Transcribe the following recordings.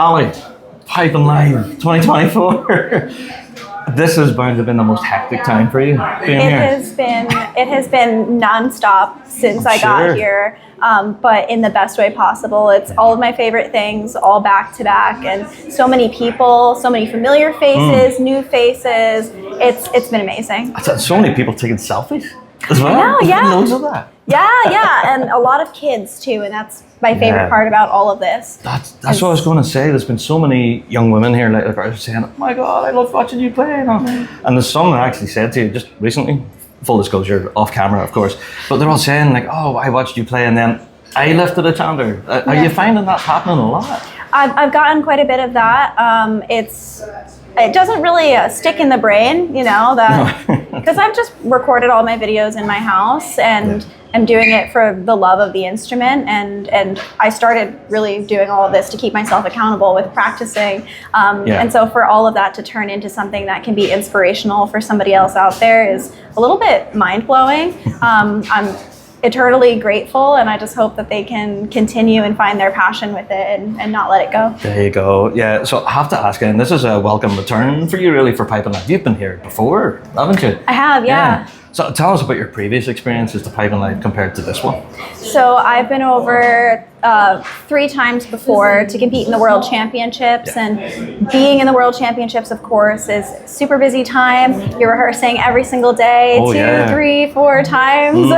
Ali, Piping Live 2024. This is bound to have been the most hectic time for you being here. It has been nonstop since I got here, but in the best way possible. It's all of my favorite things, all back to back, and so many people, so many familiar faces, new faces. It's been amazing. So many people taking selfies as well. I know, yeah. Loads of that. Yeah, and a lot of kids too, and that's my favorite part about all of this. That's what I was going to say. There's been so many young women here like are saying, "Oh my God, I love watching you play." And there's some that actually said to you just recently, full disclosure, off camera, of course, but they're all saying like, "Oh, I watched you play, and then I lifted a chandler." Are you finding that happening a lot? I've gotten quite a bit of that. It doesn't really stick in the brain, you know, that because I've just recorded all my videos in my house and I'm doing it for the love of the instrument, and I started really doing all of this to keep myself accountable with practicing. And so for all of that to turn into something that can be inspirational for somebody else out there is a little bit mind-blowing. I'm eternally grateful, and I just hope that they can continue and find their passion with it and not let it go. There you go. Yeah, so I have to ask you, and this is a welcome return for you really for Piping Live. You've been here before, haven't you? I have, yeah. So tell us about your previous experiences to Piping Live compared to this one. So I've been over 3 times before to compete in the World Championships, and being in the World Championships, of course, is super busy time. You're rehearsing every single day, 2, 3, 4 times,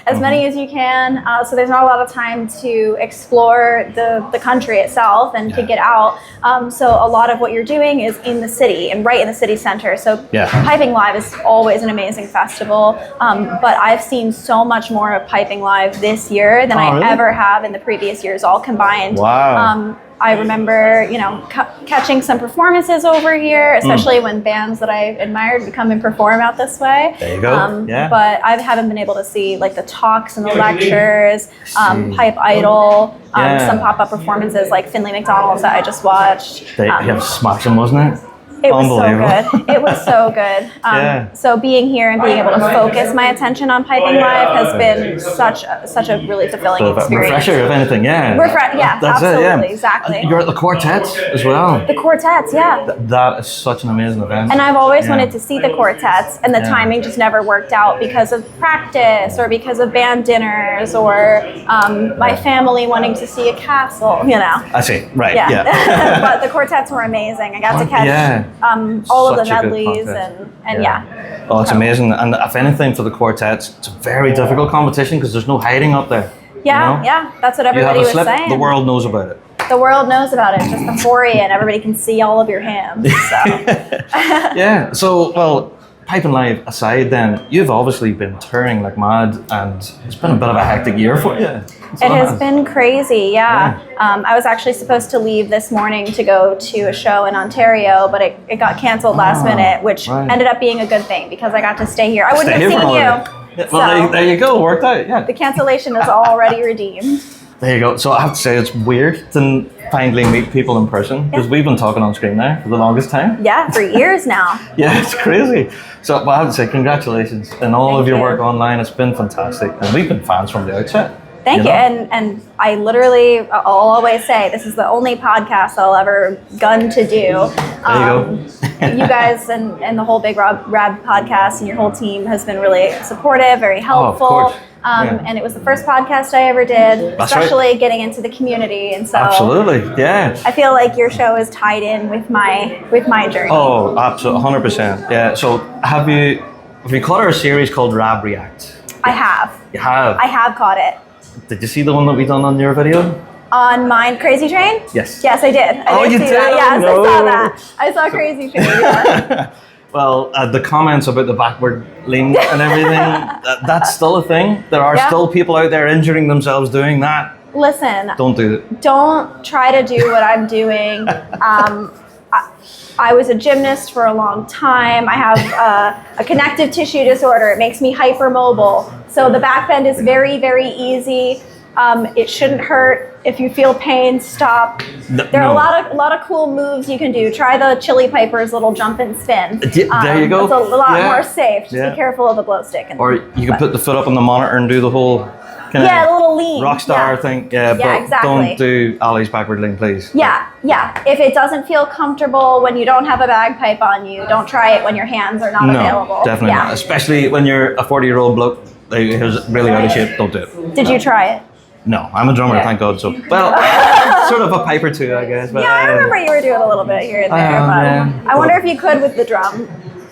as many as you can. So there's not a lot of time to explore the country itself and to get out. So a lot of what you're doing is in the city and right in the city center. So Piping Live is always an amazing festival, but I've seen so much more of Piping Live this year than I ever have in the previous years, all combined. Wow. I remember, catching some performances over here, especially when bands that I admired would come and perform out this way. There you go. But I haven't been able to see like the talks and the lectures, Pipe Idol, some pop-up performances like Finley McDonald's that I just watched. They have smashing, wasn't it? It was so good. It was so good. So being here and being able to focus my attention on Piping Live has been such a really fulfilling experience. Refresher, if anything, That's absolutely, it, exactly. And you're at the quartets as well. The quartets, That is such an amazing event. And I've always wanted to see the quartets, and the timing just never worked out because of practice or because of band dinners or my family wanting to see a castle, I see, right, But the quartets were amazing. I got to catch all of the medleys and Oh, it's amazing. And if anything, for the quartets, it's a very difficult competition because there's no hiding up there. That's what everybody was saying. The world knows about it. The world knows about it. It's just before you, and everybody can see all of your hands. So. So, well, Piping Live aside then, you've obviously been touring like mad, and it's been a bit of a hectic year for you. It has been crazy, I was actually supposed to leave this morning to go to a show in Ontario, but it got canceled last minute, which ended up being a good thing because I got to stay here. I wouldn't have seen you. Well, there you go, worked out, The cancellation is already redeemed. There you go. So I have to say it's weird to finally meet people in person because we've been talking on screen now for the longest time. Yeah, for years now. It's crazy. So I have to say congratulations and all of your work online. It's been fantastic, and we've been fans from the outset. Thank you. And I'll always say this is the only podcast I'll ever gun to do. There you go. You guys and the whole Big Rab podcast and your whole team has been really supportive, very helpful. Oh, of course. And it was the first podcast I ever did, especially getting into the community. And so absolutely, I feel like your show is tied in with my journey. Oh, absolutely, 100%. Yeah. So have you caught our series called Rab React? I have. You have? I have caught it. Did you see the one that we done on your video? On mine, Crazy Train? Yes. Yes, I did. I did see that. Yes, no. I saw that. I saw Crazy Train. Well, the comments about the backward lean and everything, that's still a thing. There are still people out there injuring themselves doing that. Listen. Don't do it. Don't try to do what I'm doing. I was a gymnast for a long time. I have a connective tissue disorder. It makes me hypermobile. So the back bend is very, very easy. It shouldn't hurt. If you feel pain, stop. There are a lot of cool moves you can do. Try the Chili Piper's little jump and spin. There you go. It's a lot more safe. Just be careful of the glow stick. Or you can put the foot up on the monitor and do the whole kinda Yeah, a little lean. rock star Yeah. thing. Yeah, but exactly. don't do Ali's backward lean, please. Yeah, yeah. If it doesn't feel comfortable when you don't have a bagpipe on you, don't try it when your hands are not No, available. definitely not. Especially when you're a 40-year-old bloke who's really out of shape. Don't do it. Did you try it? No, I'm a drummer, thank God. So, well, sort of a piper too, I guess. But, Yeah, I remember you were doing a little bit here and there, but yeah. I wonder if you could with the drum.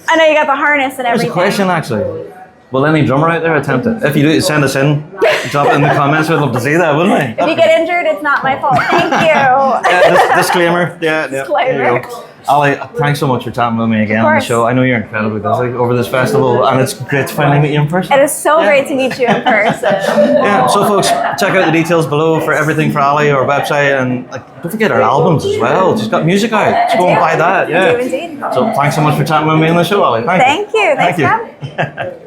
I know you got the harness and There's everything. a question actually. Will any drummer out there attempt it? If you do, send us in. Drop it in the comments. We'd love to see that, wouldn't we? If you get injured, it's not my fault. Thank you. Yeah, disclaimer. Yeah, Disclaimer. There you go. Ali, thanks so much for chatting with me again on the show. I know you're incredibly busy over this festival, and it's great to finally meet you in person. It is so great to meet you in person. Yeah, so folks, check out the details below for everything for Ali, our website, and don't forget our albums as well. She's got music out. Just go and buy that. Yeah. I do indeed. So thanks so much for chatting with me on the show, Ali. Thank you. Thanks for having me. Thank you.